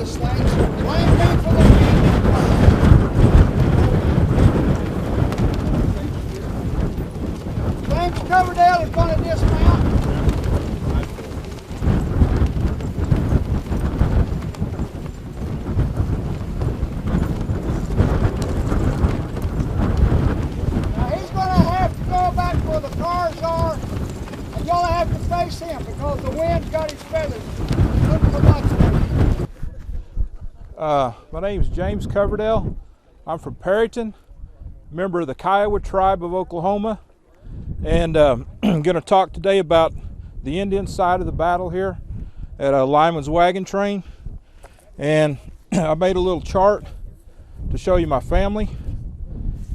this thing. Blame me for the wind. James Coverdale is going to dismount. Now he's going to have to go back where the cars are, and you'll have to face him because the wind's got his feathers. My name is James Coverdale. I'm from Perryton, member of the Kiowa tribe of Oklahoma, and I'm going to talk today about the Indian side of the battle here at Lyman's Wagon Train. And I made a little chart to show you my family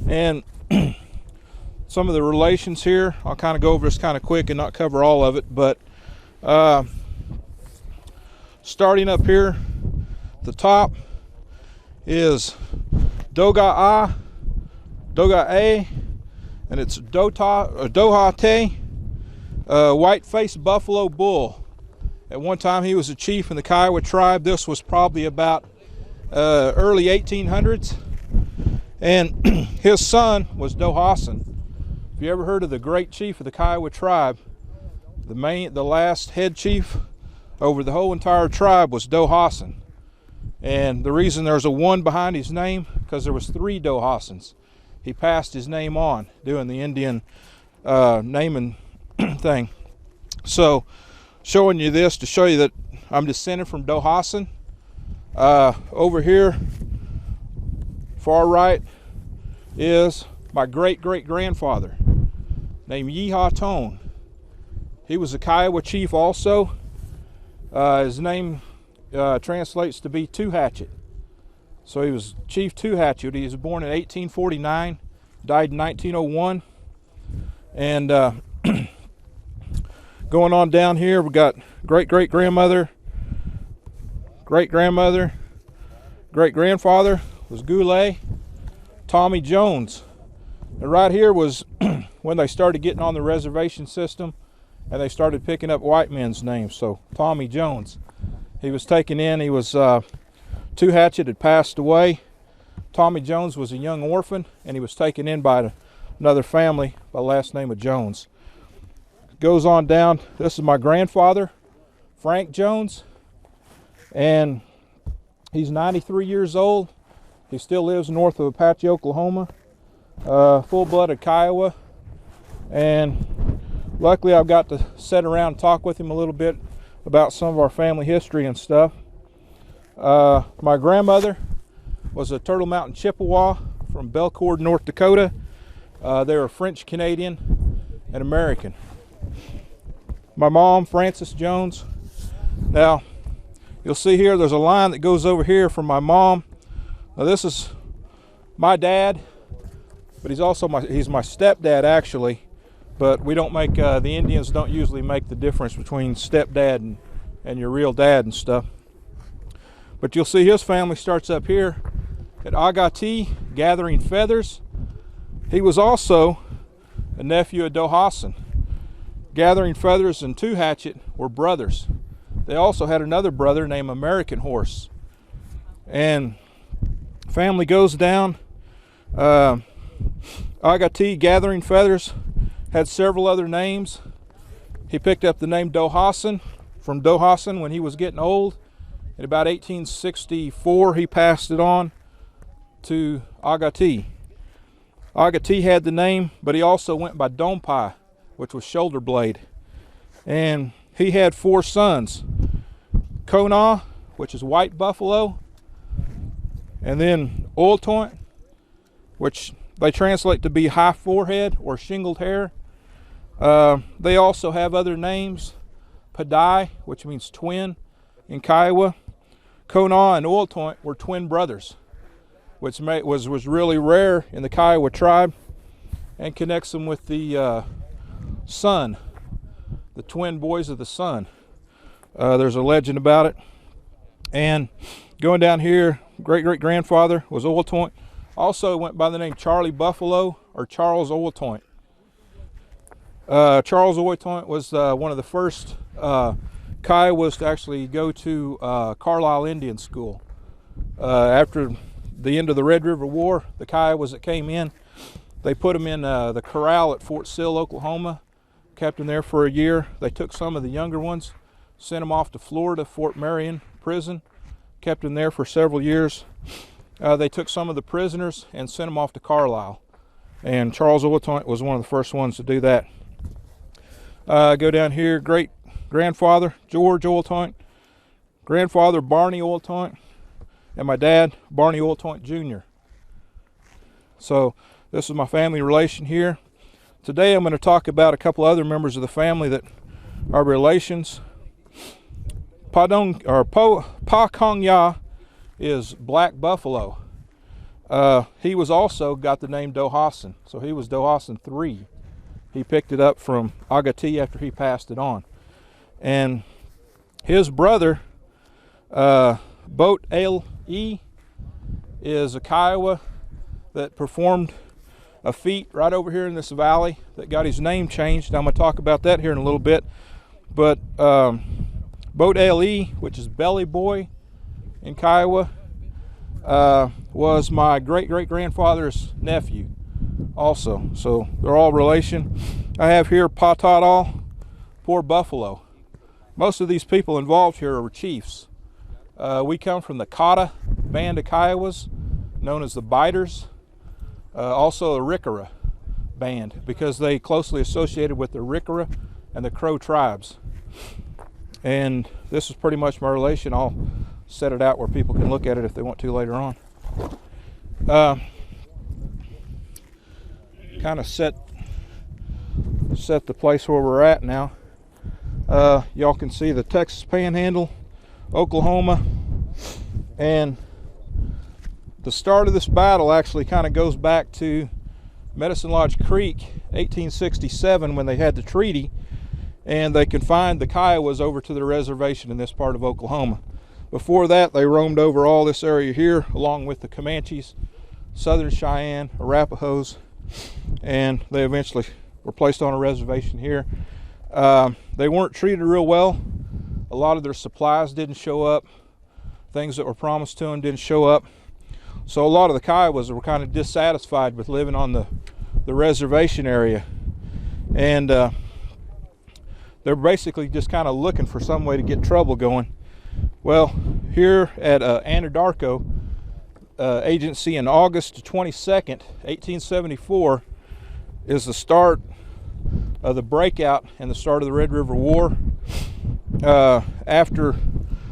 and some of the relations here. I'll kind of go over this kind of quick and not cover all of it, but starting up here, the top is Doga A, and it's Dohate, white-faced buffalo bull. At one time he was a chief in the Kiowa tribe. This was probably about early 1800s, and his son was Dohasson. If you ever heard of the great chief of the Kiowa tribe, the last head chief over the whole entire tribe was Dohasson. And the reason there's a 1 behind his name, because there was 3 Dohassons. He passed his name on doing the Indian naming thing. So showing you this to show you that I'm descended from Dohasson. Over here, far right, is my great-great-grandfather named Yeehaw Tone. He was a Kiowa chief also. His name translates to be Two Hatchet. So he was Chief Two Hatchet. He was born in 1849, died in 1901. And going on down here, we got great-great-grandmother, great-grandmother, great-grandfather was Goulet, Tommy Jones. And right here was when they started getting on the reservation system and they started picking up white men's names. So Tommy Jones. He was taken in. He was Two Hatchet had passed away. Tommy Jones was a young orphan, and he was taken in by another family by the last name of Jones. Goes on down. This is my grandfather, Frank Jones, and he's 93 years old. He still lives north of Apache, Oklahoma, full-blooded Kiowa, and luckily I've got to sit around and talk with him a little bit about some of our family history and stuff. My grandmother was a Turtle Mountain Chippewa from Belcourt, North Dakota. They were French Canadian and American. My mom, Frances Jones. Now, you'll see here there's a line that goes over here from my mom. Now this is my dad, but he's also my stepdad actually. But we don't make, the Indians don't usually make the difference between stepdad and your real dad and stuff. But you'll see his family starts up here at Agati, gathering feathers. He was also a nephew of Dohasson. Gathering Feathers and Two Hatchet were brothers. They also had another brother named American Horse. And family goes down. Agati, Gathering Feathers, had several other names. He picked up the name Dohasson from Dohasson when he was getting old. In about 1864, he passed it on to Agati. Agati had the name, but he also went by Dompai, which was shoulder blade. And he had 4 sons. Kona, which is white buffalo, and then Oiltoint, which they translate to be high forehead or shingled hair. They also have other names. Padai, which means twin in Kiowa. Kona and Oiltoint were twin brothers, which was really rare in the Kiowa tribe, and connects them with the sun, the twin boys of the sun. There's a legend about it. And going down here, great-great-grandfather was Oiltoint. Also went by the name Charlie Buffalo or Charles Oiltoint. Charles Oiltoint was one of the first Kiowas to actually go to Carlisle Indian School. After the end of the Red River War, the Kiowas that came in, they put them in the corral at Fort Sill, Oklahoma, kept them there for a year. They took some of the younger ones, sent them off to Florida, Fort Marion prison, kept them there for several years. They took some of the prisoners and sent them off to Carlisle, and Charles Oiltoint was one of the first ones to do that. Go down here, great grandfather George Oiltoint, grandfather Barney Oiltoint, and my dad Barney Oiltoint Jr. So this is my family relation here. Today I'm going to talk about a couple other members of the family that are relations. Pa Kong Ya is Black Buffalo. He was also got the name Dohassan, so he was Dohassan III. He picked it up from Agati after he passed it on. And his brother, Boat Ale is a Kiowa that performed a feat right over here in this valley that got his name changed. I'm going to talk about that here in a little bit. But Boat Ale, which is Belly Boy in Kiowa, was my great-great-grandfather's nephew also. So they're all relation. I have here Patadal, Poor Buffalo. Most of these people involved here are chiefs. We come from the Kata band of Kiowas, known as the Biters. Also a Riccara band, because they closely associated with the Riccara and the Crow tribes. And this is pretty much my relation. I'll set it out where people can look at it if they want to later on. Kind of set the place where we're at now. Y'all can see the Texas Panhandle, Oklahoma, and the start of this battle actually kind of goes back to Medicine Lodge Creek, 1867, when they had the treaty, and they confined the Kiowas over to the reservation in this part of Oklahoma. Before that, they roamed over all this area here, along with the Comanches, Southern Cheyenne, Arapahoes, and they eventually were placed on a reservation here. They weren't treated real well. A lot of their supplies didn't show up. Things that were promised to them didn't show up. So a lot of the Kiowas were kind of dissatisfied with living on the reservation area. And they're basically just kind of looking for some way to get trouble going. Well, here at Anadarko Agency in August 22nd, 1874, is the start of the breakout and the start of the Red River War. After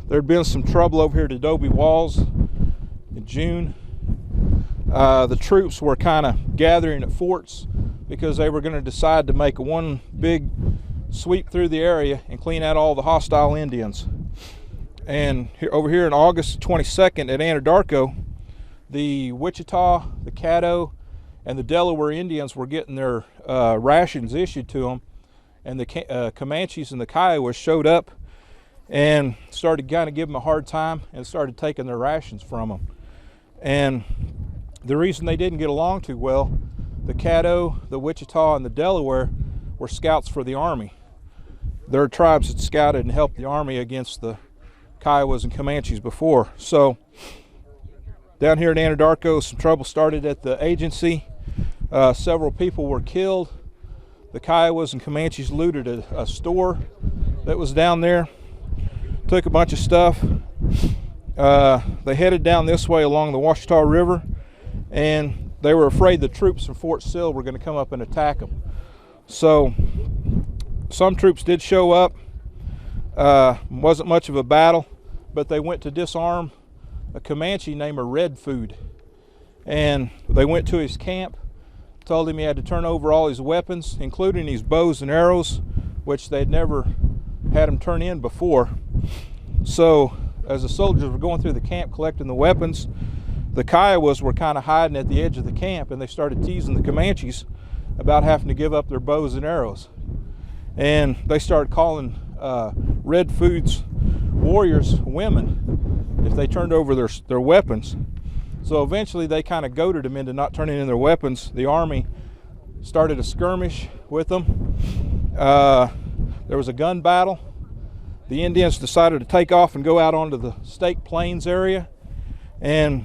there'd been some trouble over here at Adobe Walls in June, the troops were kind of gathering at forts because they were going to decide to make one big sweep through the area and clean out all the hostile Indians. And over here on August 22nd at Anadarko, the Wichita, the Caddo, and the Delaware Indians were getting their rations issued to them, and the Comanches and the Kiowas showed up and started kind of giving them a hard time and started taking their rations from them. And the reason they didn't get along too well, the Caddo, the Wichita, and the Delaware were scouts for the Army. Their tribes had scouted and helped the Army against the Kiowas and Comanches before. So down here in Anadarko, some trouble started at the agency. Several people were killed. The Kiowas and Comanches looted a store that was down there, took a bunch of stuff. They headed down this way along the Washita River, and they were afraid the troops from Fort Sill were going to come up and attack them. So some troops did show up. Wasn't much of a battle, but they went to disarm a Comanche named Red Food. And they went to his camp, told him he had to turn over all his weapons, including his bows and arrows, which they'd never had him turn in before. So as the soldiers were going through the camp collecting the weapons, the Kiowas were kind of hiding at the edge of the camp, and they started teasing the Comanches about having to give up their bows and arrows. And they started calling Red Food's warriors women if they turned over their weapons. So eventually they kind of goaded them into not turning in their weapons. The Army started a skirmish with them. There was a gun battle. the Indians decided to take off and go out onto the State Plains area, and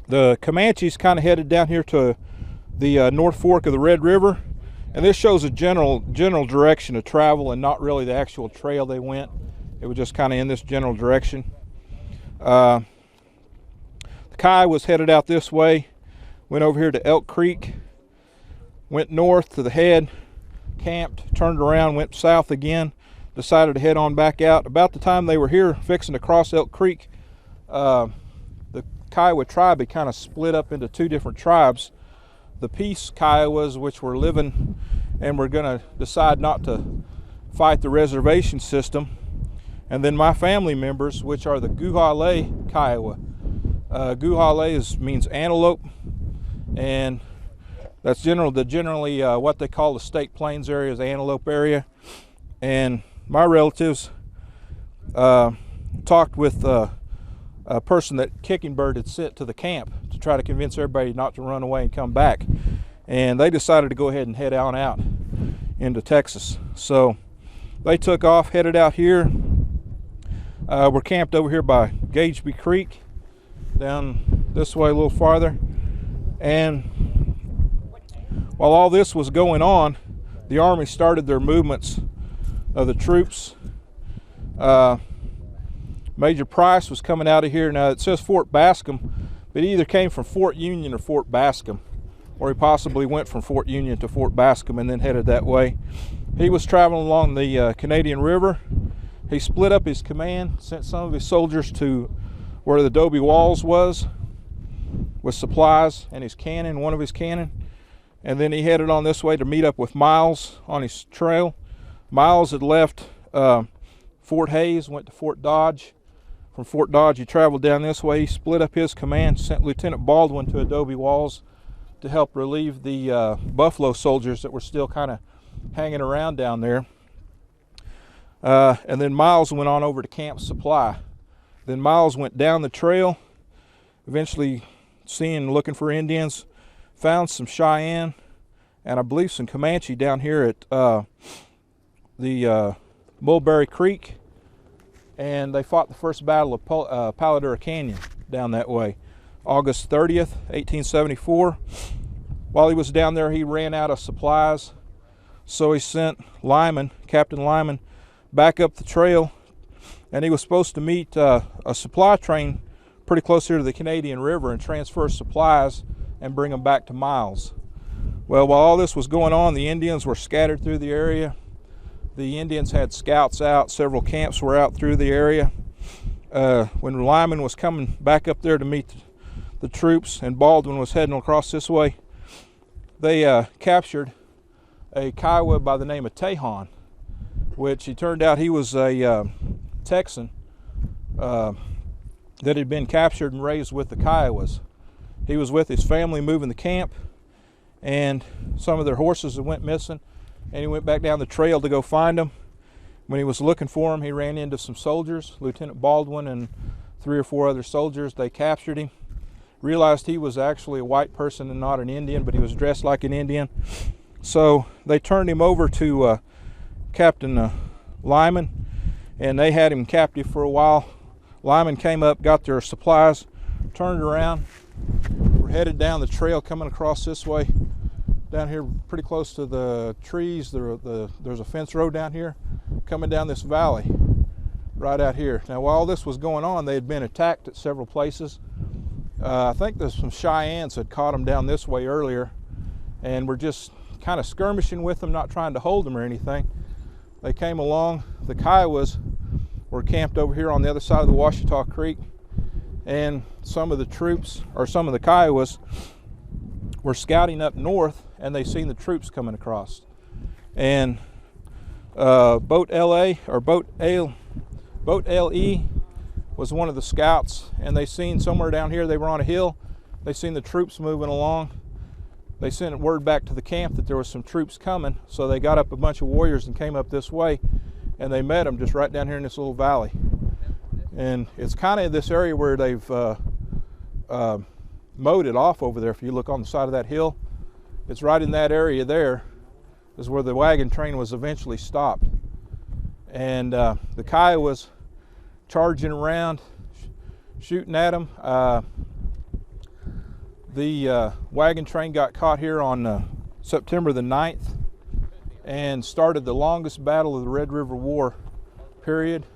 the Comanches kind of headed down here to the North Fork of the Red River. And this shows a general direction of travel and not really the actual trail they went. It was just kind of in this general direction. The Kiowas headed out this way, went over here to Elk Creek, went north to the head, camped, turned around, went south again, decided to head on back out. About the time they were here fixing to cross Elk Creek, the Kiowa tribe had kind of split up into two different tribes. The Peace Kiowas, which were living and were going to decide not to fight the reservation system, and then my family members, which are the Guhale Kiowa. Guhale means antelope, and that's generally what they call the State Plains area, is the antelope area. And my relatives talked with a person that Kicking Bird had sent to the camp to try to convince everybody not to run away and come back, and they decided to go ahead and head on out into Texas. So they took off, headed out here. We're camped over here by Gageby Creek, down this way a little farther. And while all this was going on, the Army started their movements of the troops. Major Price was coming out of here. Now it says Fort Bascom, but he either came from Fort Union or Fort Bascom, or he possibly went from Fort Union to Fort Bascom and then headed that way. He was traveling along the Canadian River. He split up his command, sent some of his soldiers to where the Adobe Walls was with supplies and his cannon, one of his cannon, and then he headed on this way to meet up with Miles on his trail. Miles had left Fort Hays, went to Fort Dodge. From Fort Dodge he traveled down this way. He split up his command, sent Lieutenant Baldwin to Adobe Walls to help relieve the Buffalo soldiers that were still kind of hanging around down there. And then Miles went on over to Camp Supply. Then Miles went down the trail, eventually looking for Indians, found some Cheyenne and I believe some Comanche down here at the Mulberry Creek, and they fought the first battle of Paladura Canyon down that way, August 30th, 1874. While he was down there, he ran out of supplies, so he sent Captain Lyman, back up the trail, and he was supposed to meet a supply train pretty close here to the Canadian River and transfer supplies and bring them back to Miles. Well, while all this was going on, the Indians were scattered through the area. The Indians had scouts out, several camps were out through the area. When Lyman was coming back up there to meet the troops and Baldwin was heading across this way, they captured a Kiowa by the name of Tejon, which he turned out he was a Texan that had been captured and raised with the Kiowas. He was with his family moving the camp, and some of their horses went missing, and he went back down the trail to go find them. When he was looking for them, he ran into some soldiers, Lieutenant Baldwin and 3 or 4 other soldiers. They captured him, realized he was actually a white person and not an Indian, but he was dressed like an Indian. So they turned him over to Captain Lyman, and they had him captive for a while. Lyman came up, got their supplies, turned around. We're headed down the trail coming across this way. Down here pretty close to the trees, there's a fence road down here coming down this valley right out here. Now while this was going on, they had been attacked at several places. I think there's some Cheyennes had caught them down this way earlier, and we're just kind of skirmishing with them, not trying to hold them or anything. They came along. The Kiowas were camped over here on the other side of the Washita Creek, and some of the troops, or some of the Kiowas, were scouting up north, and they seen the troops coming across. And Boat LE was one of the scouts, and they seen somewhere down here, they were on a hill, they seen the troops moving along. They sent word back to the camp that there was some troops coming, so they got up a bunch of warriors and came up this way, and they met them just right down here in this little valley. And it's kind of this area where they've mowed it off over there. If you look on the side of that hill, it's right in that area there is where the wagon train was eventually stopped. and the Kiowas charging around, shooting at them. The wagon train got caught here on September the 9th and started the longest battle of the Red River War period.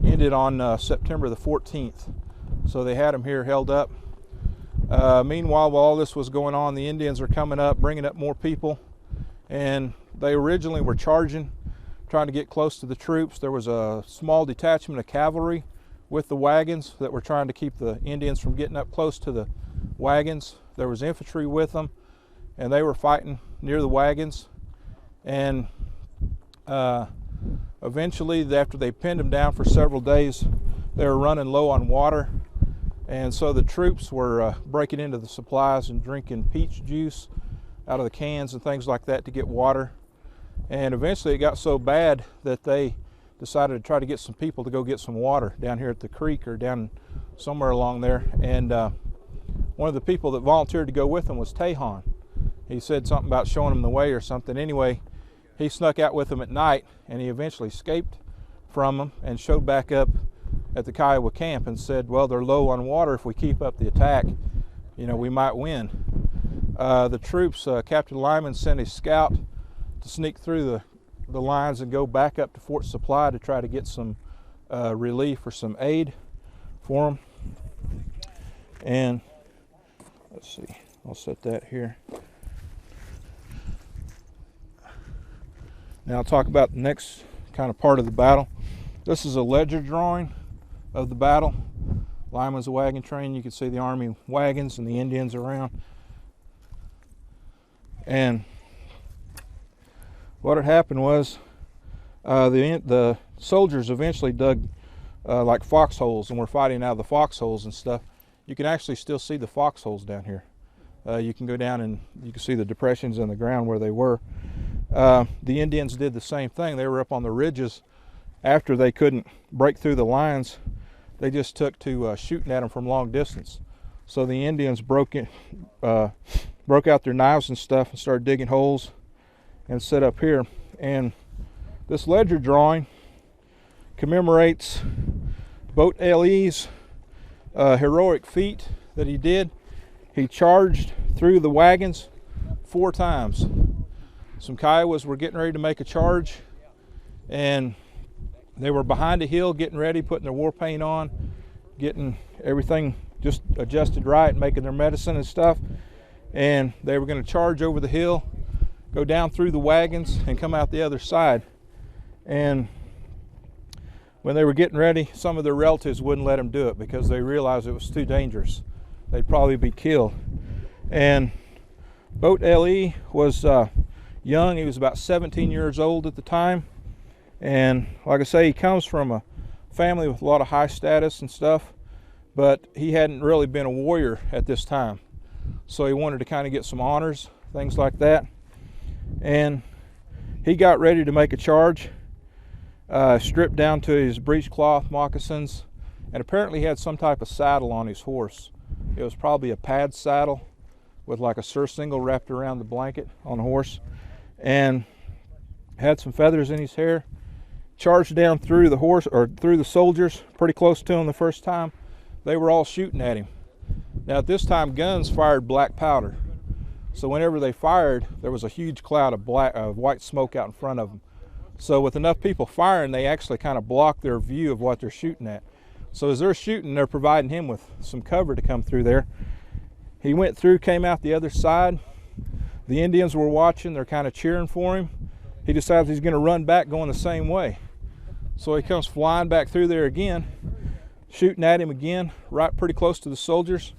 Ended on September the 14th. So they had them here held up. Meanwhile, while all this was going on, the Indians are coming up, bringing up more people, and they originally were charging, trying to get close to the troops. There was a small detachment of cavalry with the wagons that were trying to keep the Indians from getting up close to the wagons. There was infantry with them, and they were fighting near the wagons. And eventually, after they pinned them down for several days, they were running low on water. And so the troops were breaking into the supplies and drinking peach juice out of the cans and things like that to get water. And eventually it got so bad that they decided to try to get some people to go get some water down here at the creek or down somewhere along there. And one of the people that volunteered to go with them was Tejon. He said something about showing them the way or something. Anyway, he snuck out with them at night, and he eventually escaped from them and showed back up at the Kiowa camp and said, well, they're low on water. If we keep up the attack, you know, we might win. The troops, Captain Lyman sent a scout to sneak through the lines and go back up to Fort Supply to try to get some relief or some aid for them. And let's see, I'll set that here. Now I'll talk about the next kind of part of the battle. This is a ledger drawing of the battle. Lyman's a wagon train. You can see the Army wagons and the Indians around. And what had happened was the soldiers eventually dug like foxholes and were fighting out of the foxholes and stuff. You can actually still see the foxholes down here. You can go down and you can see the depressions in the ground where they were. The Indians did the same thing. They were up on the ridges. After they couldn't break through the lines, they just took to shooting at them from long distance. So the Indians broke out their knives and stuff and started digging holes and set up here. And this ledger drawing commemorates Boat L.E.'s heroic feat that he did. He charged through the wagons 4 times. Some Kiowas were getting ready to make a charge, and they were behind a hill getting ready, putting their war paint on, getting everything just adjusted right, making their medicine and stuff. And they were going to charge over the hill, go down through the wagons, and come out the other side. And when they were getting ready, some of their relatives wouldn't let them do it because they realized it was too dangerous. They'd probably be killed. And Boat L.E. was young. He was about 17 years old at the time. And like I say, he comes from a family with a lot of high status and stuff, but he hadn't really been a warrior at this time. So he wanted to kind of get some honors, things like that. And he got ready to make a charge, stripped down to his breechcloth, moccasins, and apparently he had some type of saddle on his horse. It was probably a pad saddle with like a surcingle wrapped around the blanket on the horse, and had some feathers in his hair. Charged down through the horse, or through the soldiers, pretty close to him the first time. They were all shooting at him. Now at this time, guns fired black powder. So whenever they fired, there was a huge cloud of white smoke out in front of them. So with enough people firing, they actually kind of blocked their view of what they're shooting at. So as they're shooting, they're providing him with some cover to come through there. He went through, came out the other side. The Indians were watching, they're kind of cheering for him. He decides he's going to run back going the same way. So he comes flying back through there again, shooting at him again, right pretty close to the soldiers.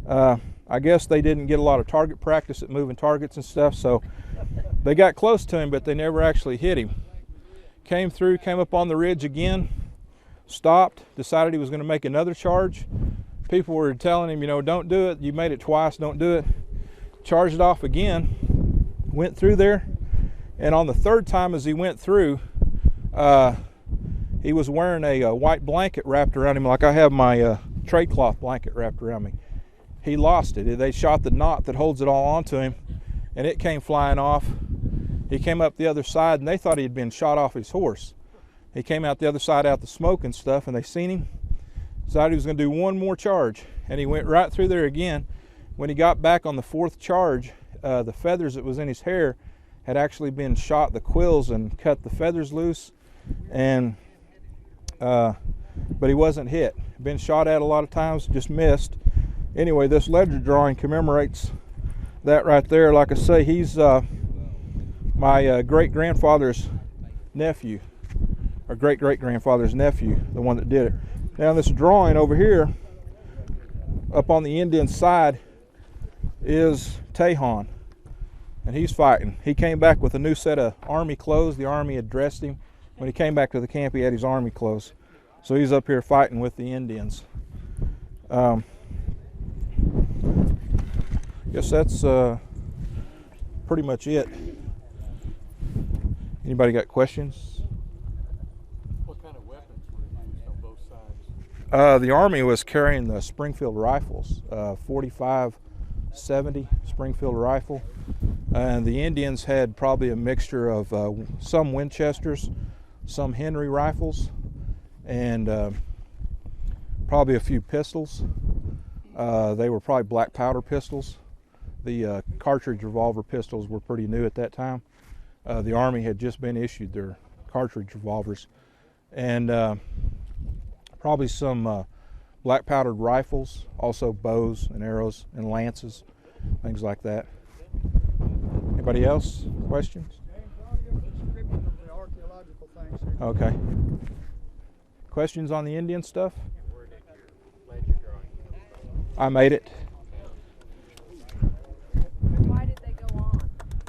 I guess they didn't get a lot of target practice at moving targets and stuff, so they got close to him, but they never actually hit him. Came through, came up on the ridge again, stopped, decided he was going to make another charge. People were telling him, you know, don't do it. You made it twice, don't do it. Charged off again, went through there, and on the third time as he went through, he was wearing a white blanket wrapped around him, like I have my trade cloth blanket wrapped around me. He lost it. They shot the knot that holds it all onto him, and it came flying off. He came up the other side, and they thought he had been shot off his horse. He came out the other side out the smoke and stuff, and they seen him. Decided he was going to do one more charge, and he went right through there again. When he got back on the fourth charge, the feathers that was in his hair had actually been shot, the quills, and cut the feathers loose, and but he wasn't hit. Been shot at a lot of times, just missed. Anyway, this ledger drawing commemorates that right there. Like I say, he's my great-grandfather's nephew, or great-great-grandfather's nephew, the one that did it. Now this drawing over here, up on the Indian side, is Tejon, and he's fighting. He came back with a new set of army clothes. The army had dressed him. When he came back to the camp, he had his army clothes. So he's up here fighting with the Indians. Guess that's pretty much it. Anybody got questions? What kind of weapons were used on both sides? The Army was carrying the Springfield rifles, 45-70 Springfield rifle. And the Indians had probably a mixture of some Winchesters, some Henry rifles, and probably a few pistols. They were probably black powder pistols. The cartridge revolver pistols were pretty new at that time. The Army had just been issued their cartridge revolvers. And probably some black powdered rifles, also bows and arrows and lances, things like that. Anybody else? Questions? Okay. Questions on the Indian stuff? I made it. Why did they go on?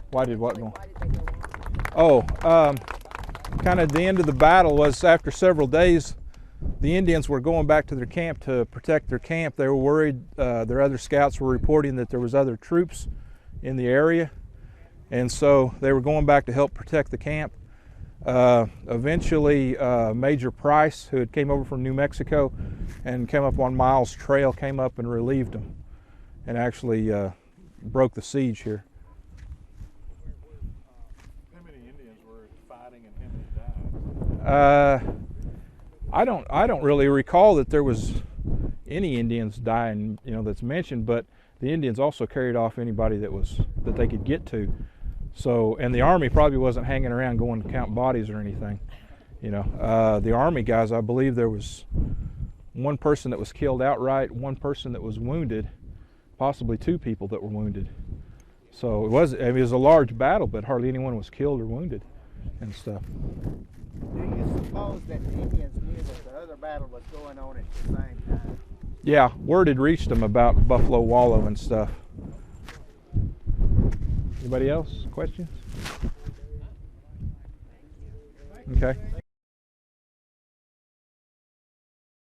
Why did what go on? Why did they go on? Oh, kind of the end of the battle was after several days, the Indians were going back to their camp to protect their camp. They were worried. Their other scouts were reporting that there was other troops in the area, and so they were going back to help protect the camp. Eventually, Major Price, who had came over from New Mexico and came up on Miles' trail, came up and relieved them, and actually broke the siege here. How many Indians were fighting and how many died? I don't really recall that there was any Indians dying, that's mentioned, but the Indians also carried off anybody that they could get to. So, and the Army probably wasn't hanging around going to count bodies or anything. The Army guys, I believe there was one person that was killed outright, one person that was wounded, possibly two people that were wounded. So it was a large battle, but hardly anyone was killed or wounded and stuff. Do you suppose that the Indians knew that the other battle was going on at the same time? Yeah, word had reached them about Buffalo Wallow and stuff. Anybody else? Questions? Okay.